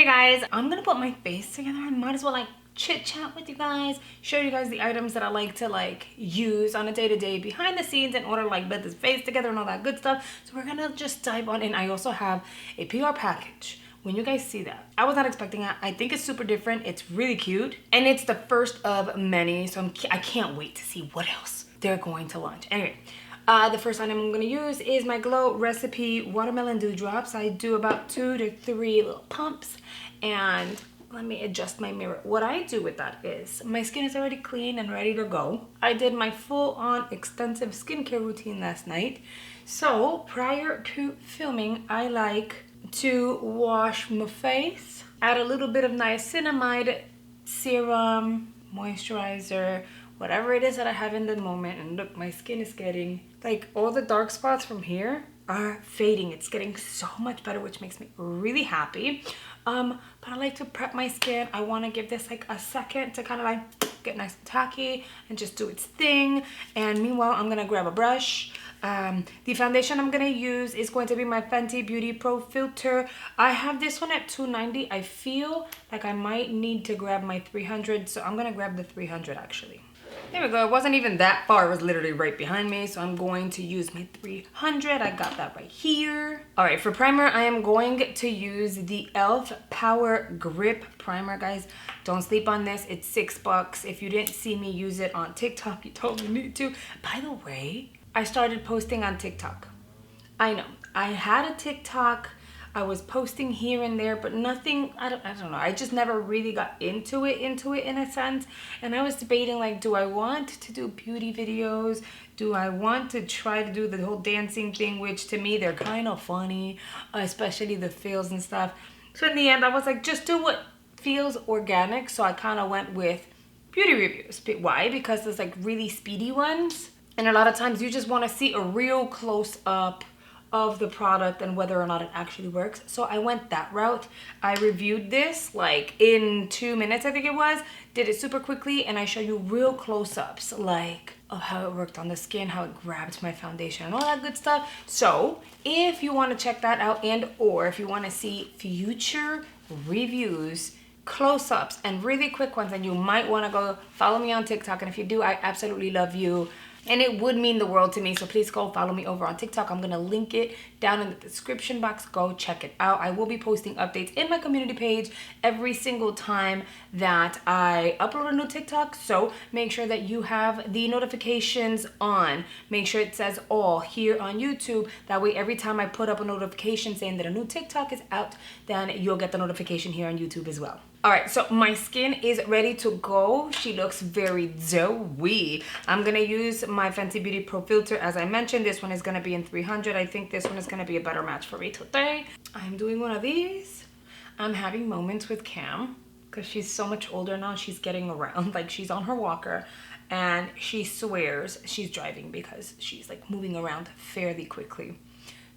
guys, I'm gonna put my face together. I might as well like chit chat with you guys, show you guys the items that I like to use on a day-to-day behind the scenes in order to put this face together and all that good stuff. So we're gonna just dive on in. I also have a PR package. When you guys see that, I was not expecting that. I think it's super different. It's really cute, and it's the first of many, so I can't wait to see what else they're going to launch. Anyway, the first item I'm going to use is my Glow Recipe Watermelon Dewdrops. I do about 2 to 3 little pumps, and let me adjust my mirror. What I do with that is, my skin is already clean and ready to go. I did my full-on extensive skincare routine last night, so prior to filming, I like to wash my face, add a little bit of niacinamide serum, moisturizer, whatever it is that I have in the moment. And look, my skin is getting, all the dark spots from here are fading. It's getting so much better, which makes me really happy. But I like to prep my skin. I want to give this a second to kind of get nice and tacky and just do its thing. And meanwhile, I'm gonna grab a brush. The foundation I'm gonna use is going to be my Fenty Beauty Pro Filter. I have this one at $2.90. I feel like I might need to grab my 300, so I'm gonna grab the 300 actually. There we go. It wasn't even that far. It was literally right behind me. So I'm going to use my 300. I got that right here. All right, for primer, I am going to use the e.l.f. Power Grip Primer, guys. Don't sleep on this. It's $6. If you didn't see me use it on TikTok, you totally need to. By the way, I started posting on TikTok. I know. I had a TikTok. I was posting here and there, but nothing, I don't know. I just never really got into it in a sense. And I was debating, do I want to do beauty videos? Do I want to try to do the whole dancing thing, which to me, they're kind of funny, especially the fails and stuff. So in the end, I was like, just do what feels organic. So I kind of went with beauty reviews. Why? Because there's really speedy ones. And a lot of times you just want to see a real close up of the product and whether or not it actually works. So I went that route. I reviewed this in 2 minutes, I think it was. Did it super quickly, and I show you real close-ups of how it worked on the skin, how it grabbed my foundation and all that good stuff. So if you want to check that out, and or if you want to see future reviews, close-ups and really quick ones, and you might want to go follow me on TikTok. And if you do, I absolutely love you. And it would mean the world to me. So please go follow me over on TikTok. I'm going to link it down in the description box. Go check it out. I will be posting updates in my community page every single time that I upload a new TikTok. So make sure that you have the notifications on. Make sure it says all here on YouTube. That way, every time I put up a notification saying that a new TikTok is out, then you'll get the notification here on YouTube as well. All right, so my skin is ready to go. She looks very dewy. I'm gonna use my Fenty Beauty Pro Filter. As I mentioned, this one is gonna be in 300. I think this one is gonna be a better match for me today. I'm doing one of these. I'm having moments with Cam because she's so much older now. She's getting around, she's on her walker, and she swears she's driving because she's moving around fairly quickly.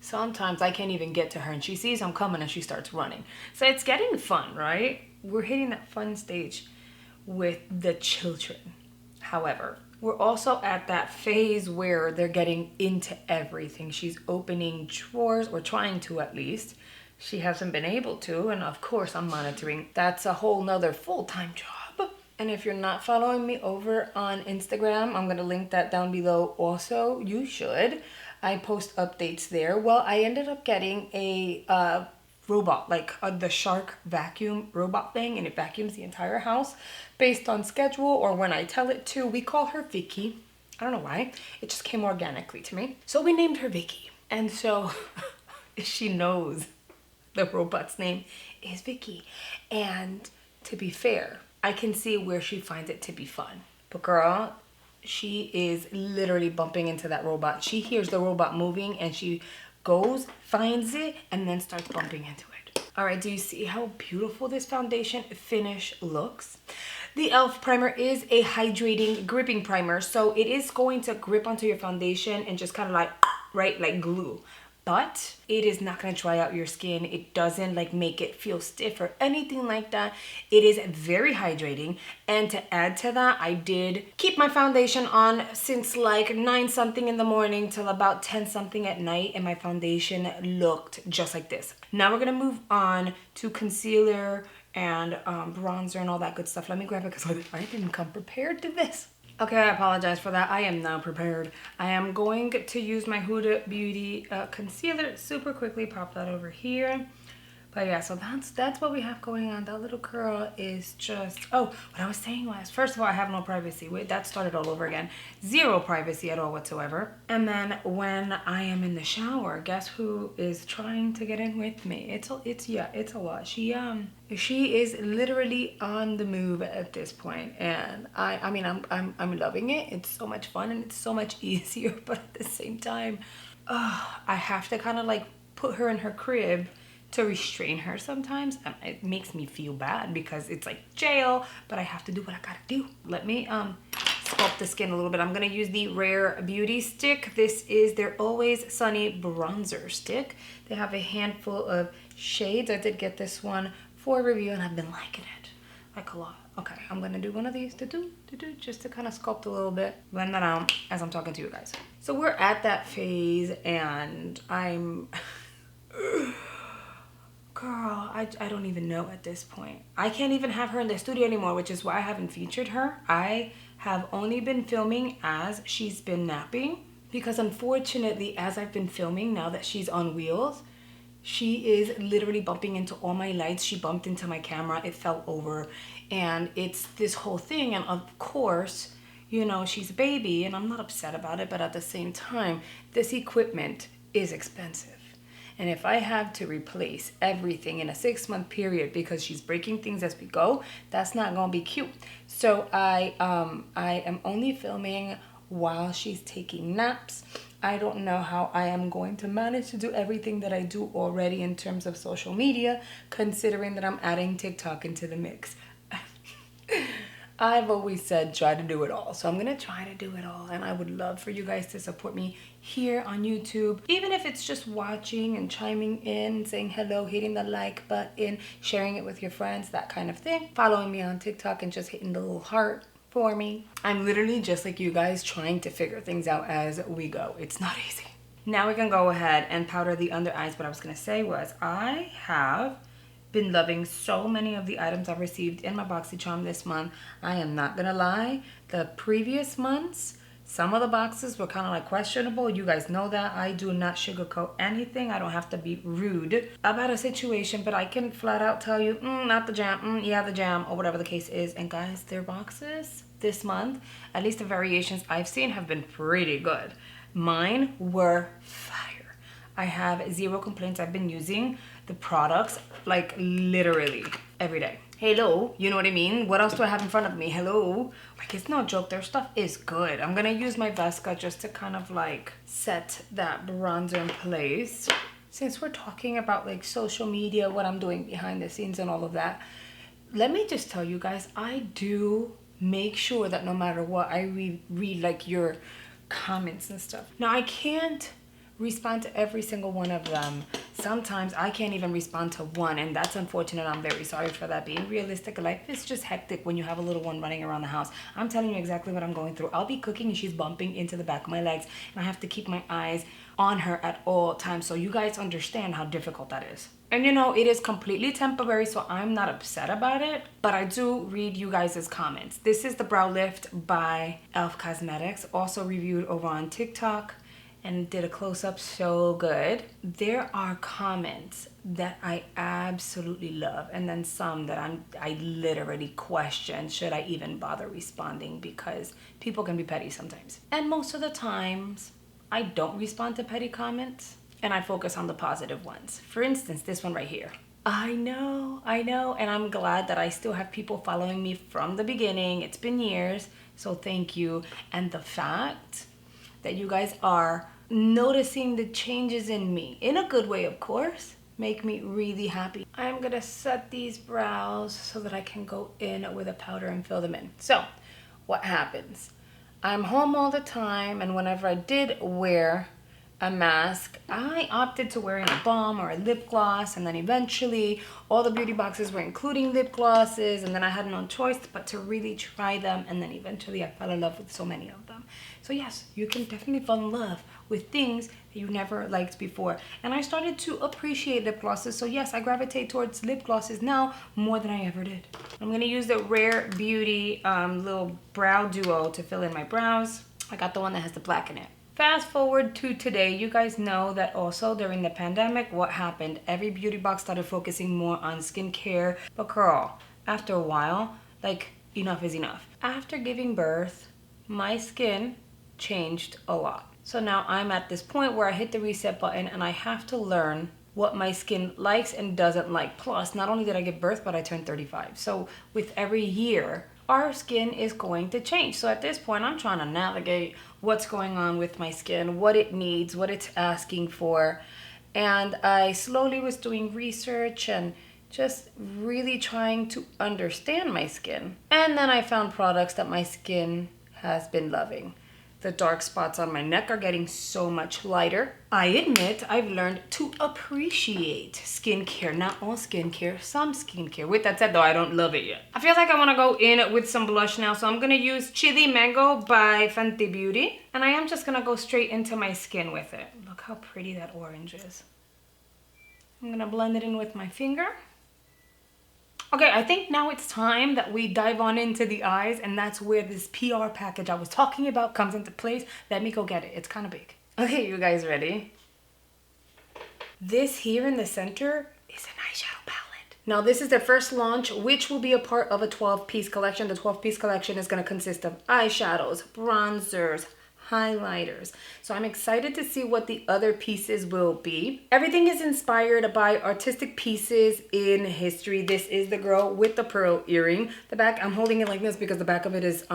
Sometimes I can't even get to her and she sees I'm coming and she starts running. So it's getting fun, right? We're hitting that fun stage with the children. However, we're also at that phase where they're getting into everything. She's opening drawers, or trying to at least. She hasn't been able to, and of course I'm monitoring. That's a whole nother full-time job. And if you're not following me over on Instagram, I'm gonna link that down below also. You should. I post updates there. Well, I ended up getting a robot, the Shark vacuum robot thing, and it vacuums the entire house based on schedule or when I tell it to. We call her Vicky. I don't know why. It just came organically to me. So we named her Vicky. And so she knows the robot's name is Vicky. And to be fair, I can see where she finds it to be fun. But girl, she is literally bumping into that robot. She hears the robot moving and she goes, finds it, and then starts bumping into it. All right, do you see how beautiful this foundation finish looks? The e.l.f. primer is a hydrating gripping primer, so it is going to grip onto your foundation and just kind of like glue. but it is not going to dry out your skin. It doesn't like make it feel stiff or anything like that. It is very hydrating. And to add to that, I did keep my foundation on since like 9 something in the morning till about 10 something at night, and my foundation looked just like this. Now we're going to move on to concealer and bronzer and all that good stuff. Let me grab it because I didn't come prepared to this. Okay, I apologize for that. I am now prepared. I am going to use my Huda Beauty concealer super quickly. Pop that over here. But yeah, so that's what we have going on. That little curl is just, oh, what I was saying was, first of all, I have no privacy. Wait, that started all over again. Zero privacy at all whatsoever. And then when I am in the shower, guess who is trying to get in with me? It's a lot. She is literally on the move at this point, and I mean I'm loving it. It's so much fun and it's so much easier, but at the same time, I have to kind of like put her in her crib to restrain her sometimes. It makes me feel bad because it's like jail, but I have to do what I gotta do. Let me sculpt the skin a little bit. I'm gonna use the Rare Beauty stick. This is their Always Sunny bronzer stick. They have a handful of shades. I did get this one for review and I've been liking it like a lot. Okay, I'm gonna do one of these just to kind of sculpt a little bit, blend that out as I'm talking to you guys. So we're at that phase and I'm girl, I don't even know at this point. I can't even have her in the studio anymore, which is why I haven't featured her. I have only been filming as she's been napping, because unfortunately, as I've been filming, now that she's on wheels, she is literally bumping into all my lights. She bumped into my camera, it fell over, and it's this whole thing. And of course, you know, she's a baby and I'm not upset about it, but at the same time, this equipment is expensive. And if I have to replace everything in a 6-month period because she's breaking things as we go, that's not gonna be cute. So I am only filming while she's taking naps. I don't know how I am going to manage to do everything that I do already in terms of social media, considering that I'm adding TikTok into the mix. I've always said try to do it all. So I'm going to try to do it all. And I would love for you guys to support me here on YouTube. Even if it's just watching and chiming in, saying hello, hitting the like button, sharing it with your friends, that kind of thing. Following me on TikTok and just hitting the little heart for me. I'm literally just like you guys, trying to figure things out as we go. It's not easy. Now we can go ahead and powder the under eyes. What I was going to say was I have been loving so many of the items I've received in my BoxyCharm this month. I am not gonna lie, the previous months, some of the boxes were kind of like questionable. You guys know that I do not sugarcoat anything. I don't have to be rude about a situation, but I can flat out tell you, not the jam, yeah, the jam, or whatever the case is. And guys, their boxes this month, at least the variations I've seen, have been pretty good. Mine were fire. I have zero complaints. I've been using the products like literally every day. Hello, you know what I mean? What else do I have in front of me? Hello. Like, it's no joke, their stuff is good. I'm gonna use my Vesca just to kind of like set that bronzer in place. Since we're talking about like social media, what I'm doing behind the scenes and all of that, let me just tell you guys, I do make sure that no matter what, I read like your comments and stuff. Now, I can't respond to every single one of them. Sometimes I can't even respond to one, and that's unfortunate. I'm very sorry for that. Being realistic, life is just hectic when you have a little one running around the house. I'm telling you exactly what I'm going through. I'll be cooking and she's bumping into the back of my legs, and I have to keep my eyes on her at all times. So you guys understand how difficult that is. And you know, it is completely temporary, so I'm not upset about it, but I do read you guys' comments. This is the Brow Lift by e.l.f. Cosmetics, also reviewed over on TikTok, and did a close-up so good. There are comments that I absolutely love, and then some that I literally question, should I even bother responding, because people can be petty sometimes. And most of the times, I don't respond to petty comments, and I focus on the positive ones. For instance, this one right here. I know, and I'm glad that I still have people following me from the beginning. It's been years, so thank you. And the fact that you guys are noticing the changes in me, in a good way of course, make me really happy. I'm gonna set these brows so that I can go in with a powder and fill them in. So what happens? I'm home all the time, and whenever I did wear a mask, I opted to wearing a balm or a lip gloss, and then eventually all the beauty boxes were including lip glosses, and then I had no choice but to really try them, and then eventually I fell in love with so many of them. So yes, you can definitely fall in love with things that you never liked before. And I started to appreciate lip glosses, so yes, I gravitate towards lip glosses now more than I ever did. I'm gonna use the Rare Beauty little brow duo to fill in my brows. I got the one that has the black in it. Fast forward to today, you guys know that also during the pandemic, what happened? Every beauty box started focusing more on skincare, but girl, after a while, like, enough is enough. After giving birth, my skin changed a lot. So now I'm at this point where I hit the reset button and I have to learn what my skin likes and doesn't like. Plus, not only did I give birth, but I turned 35. So with every year, our skin is going to change. So at this point, I'm trying to navigate what's going on with my skin, what it needs, what it's asking for. And I slowly was doing research and just really trying to understand my skin. And then I found products that my skin has been loving. The dark spots on my neck are getting so much lighter. I admit I've learned to appreciate skincare. Not all skincare, some skincare. With that said though, I don't love it yet. I feel like I wanna go in with some blush now, so I'm gonna use Chili Mango by Fenty Beauty. And I am just gonna go straight into my skin with it. Look how pretty that orange is. I'm gonna blend it in with my finger. Okay, I think now it's time that we dive on into the eyes, and that's where this PR package I was talking about comes into place. Let me go get it. It's kind of big. Okay, you guys ready? This here in the center is an eyeshadow palette. Now, this is their first launch, which will be a part of a 12-piece collection. The 12-piece collection is going to consist of eyeshadows, bronzers, highlighters. So I'm excited to see what the other pieces will be. Everything is inspired by artistic pieces in history. This is the girl with the pearl earring. The back, I'm holding it like this because the back of it is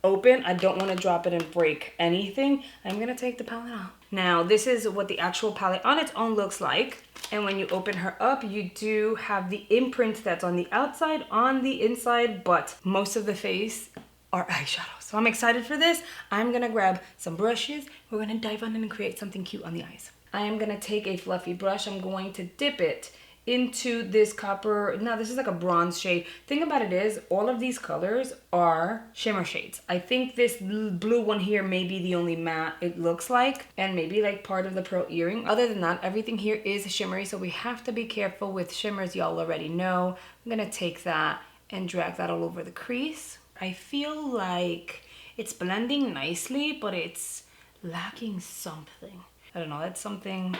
open. I don't want to drop it and break anything. I'm gonna take the palette out. Now, this is what the actual palette on its own looks like. And when you open her up, you do have the imprint that's on the outside, on the inside, but most of the face are eyeshadows. So I'm excited for this. I'm gonna grab some brushes. We're gonna dive on in and create something cute on the eyes. I am gonna take a fluffy brush. I'm going to dip it into this copper. Now this is like a bronze shade. Thing about it is all of these colors are shimmer shades. I think this blue one here may be the only matte it looks like, and maybe like part of the pearl earring. Other than that, everything here is shimmery, so we have to be careful with shimmers. Y'all already know. I'm gonna take that and drag that all over the crease. I feel like it's blending nicely, but it's lacking something. I don't know, that's something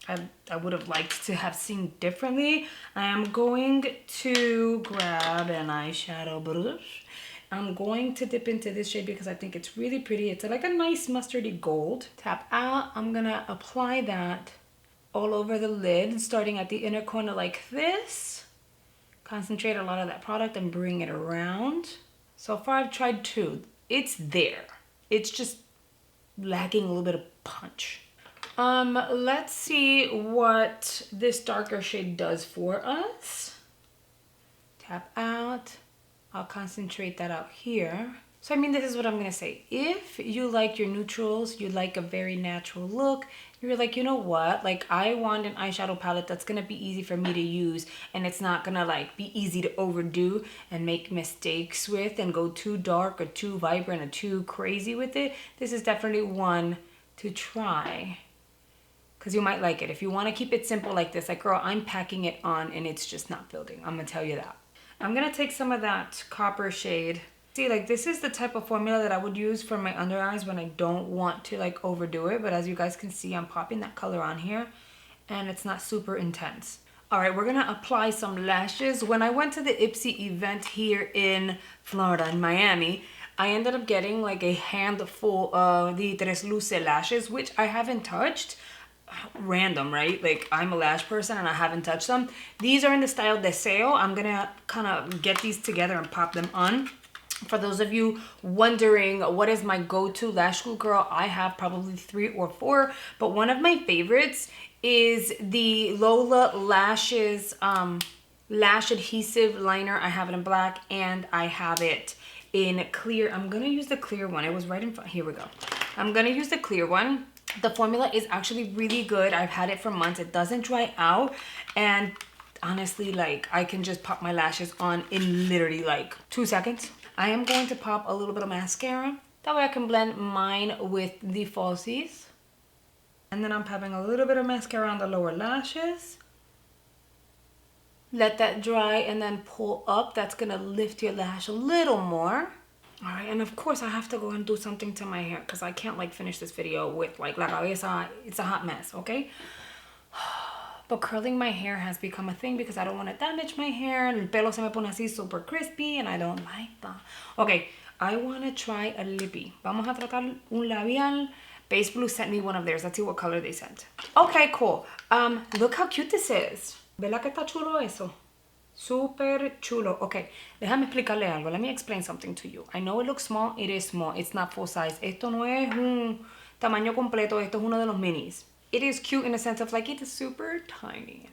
I would have liked to have seen differently. I am going to grab an eyeshadow brush. I'm going to dip into this shade because I think it's really pretty. It's like a nice mustardy gold. Tap out. I'm gonna apply that all over the lid, starting at the inner corner like this. Concentrate a lot of that product and bring it around. So far I've tried two. It's there. It's just lacking a little bit of punch. Let's see what this darker shade does for us. Tap out. I'll concentrate that out here. So I mean, this is what I'm gonna say. If you like your neutrals, you like a very natural look, you're like, you know what? Like, I want an eyeshadow palette that's gonna be easy for me to use, and it's not gonna like be easy to overdo and make mistakes with and go too dark or too vibrant or too crazy with it. This is definitely one to try, because you might like it. If you want to keep it simple like this, like girl, I'm packing it on and it's just not building. I'm gonna tell you that. I'm gonna take some of that copper shade. See, like this is the type of formula that I would use for my under eyes when I don't want to like overdo it. But as you guys can see, I'm popping that color on here and it's not super intense. All right, we're gonna apply some lashes. When I went to the Ipsy event here in Florida, in Miami, I ended up getting like a handful of the Tres Luce lashes, which I haven't touched. Random, right? Like, I'm a lash person and I haven't touched them. These are in the style Deseo. I'm gonna kind of get these together and pop them on. For those of you wondering what is my go-to lash glue, girl, I have probably 3 or 4, but one of my favorites is the Lola Lashes lash adhesive liner. I have it in black and I have it in clear. I'm gonna use the clear one. It was right in front. Here we go. I'm gonna use the clear one. The formula is actually really good. I've had it for months. It doesn't dry out. And honestly, like, I can just pop my lashes on in literally like 2 seconds. I am going to pop a little bit of mascara. That way I can blend mine with the falsies. And then I'm popping a little bit of mascara on the lower lashes. Let that dry and then pull up. That's gonna lift your lash a little more. All right, and of course I have to go and do something to my hair because I can't like finish this video with like la cabeza. It's a hot mess, okay? But curling my hair has become a thing because I don't want to damage my hair. El pelo se me pone así super crispy and I don't like that. Okay, I want to try a lippy. Vamos a tratar un labial. Base Blue sent me one of theirs. Let's see what color they sent. Okay, cool. Look how cute this is. ¿Verdad que está chulo eso? Super chulo. Okay, déjame explicarle algo. Let me explain something to you. I know it looks small. It is small. It's not full size. Esto no es un tamaño completo. Esto es uno de los minis. It is cute in a sense of like, it is super tiny.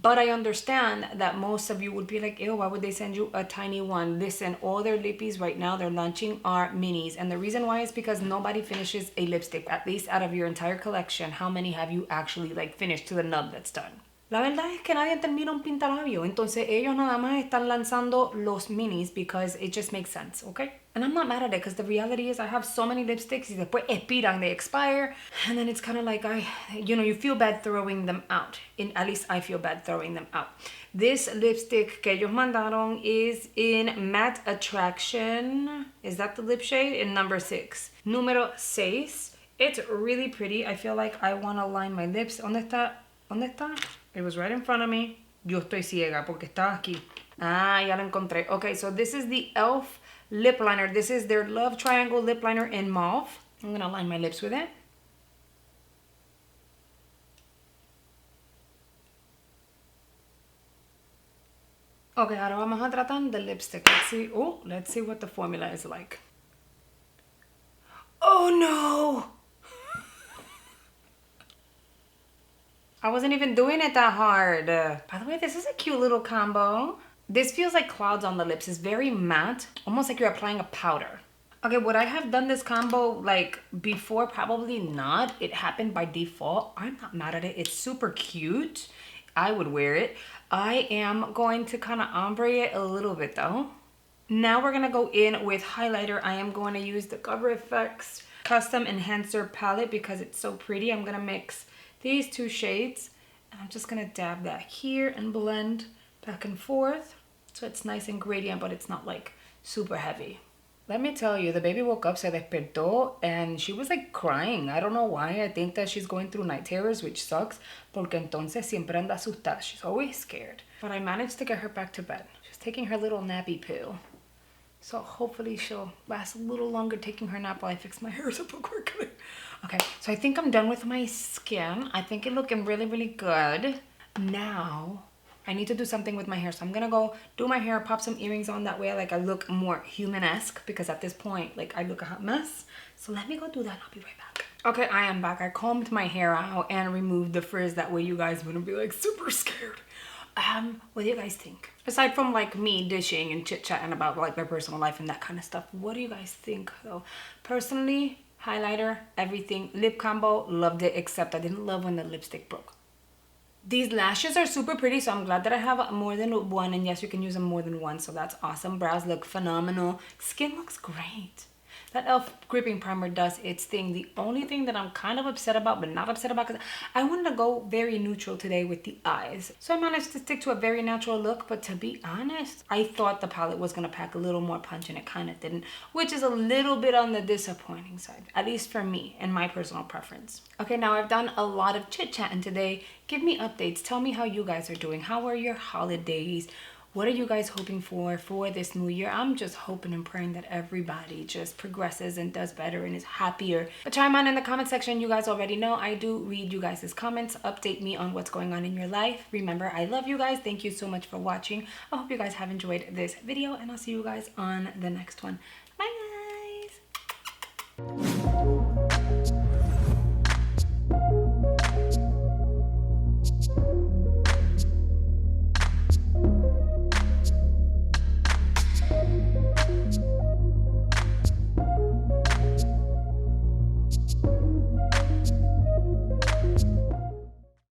But I understand that most of you would be like, ew, why would they send you a tiny one? Listen, all their lippies right now they're launching are minis. And the reason why is because nobody finishes a lipstick. At least out of your entire collection, how many have you actually like finished to the nub that's done? La verdad es que nadie termina un pintalabio. Entonces ellos nada más están lanzando los minis because it just makes sense, okay? And I'm not mad at it because the reality is I have so many lipsticks y después expiran, they expire. And then it's kind of like you feel bad throwing them out. At least I feel bad throwing them out. This lipstick que ellos mandaron is in Matte Attraction. Is that the lip shade? In number 6. Número 6. It's really pretty. I feel like I want to line my lips. ¿Dónde está? ¿Dónde está? It was right in front of me. Yo estoy ciega porque estaba aquí. Ah, ya lo encontré. Okay, so this is the e.l.f. lip liner. This is their Love Triangle lip liner in mauve. I'm going to line my lips with it. Okay, ahora vamos a tratar the lipstick. Let's see what the formula is like. Oh no! I wasn't even doing it that hard. By the way, this is a cute little combo. This feels like clouds on the lips. It's very matte, almost like you're applying a powder. Okay, would I have done this combo like before? Probably not. It happened by default. I'm not mad at it. It's super cute. I would wear it. I am going to kind of ombre it a little bit though. Now we're gonna go in with highlighter. I am going to use the Cover FX Custom Enhancer palette because it's so pretty. I'm gonna mix these 2 shades and I'm just gonna dab that here and blend back and forth so it's nice and gradient, but it's not like super heavy. Let me tell you, the baby woke up, se despertó, and she was like crying. I don't know why. I think that she's going through night terrors, which sucks, porque entonces siempre anda asustada. She's always scared. But I managed to get her back to bed. She's taking her little nappy pill. So hopefully she'll last a little longer taking her nap while I fix my hair super quickly. Okay, so I think I'm done with my skin. I think it's looking really, really good. Now, I need to do something with my hair. So I'm gonna go do my hair, pop some earrings on. That way I look more human-esque because at this point, like, I look a hot mess. So let me go do that and I'll be right back. Okay, I am back. I combed my hair out and removed the frizz. That way you guys wouldn't be like super scared. What do you guys think? Aside from like me dishing and chit-chatting about like my personal life and that kind of stuff, what do you guys think though? Personally, highlighter, everything, lip combo, loved it, except I didn't love when the lipstick broke. These lashes are super pretty, so I'm glad that I have more than one, and yes, you can use them more than one, so that's awesome. Brows look phenomenal. Skin looks great. That e.l.f. gripping primer does its thing. The only thing that I'm kind of upset about, but not upset about, because I wanted to go very neutral today with the eyes. So I managed to stick to a very natural look, but to be honest, I thought the palette was going to pack a little more punch, and it kind of didn't, which is a little bit on the disappointing side, at least for me and my personal preference. Okay, now I've done a lot of chit-chatting today. Give me updates. Tell me how you guys are doing. How are your holidays? What are you guys hoping for this new year? I'm just hoping and praying that everybody just progresses and does better and is happier. But chime on in the comment section. You guys already know I do read you guys' comments. Update me on what's going on in your life. Remember, I love you guys. Thank you so much for watching. I hope you guys have enjoyed this video, and I'll see you guys on the next one.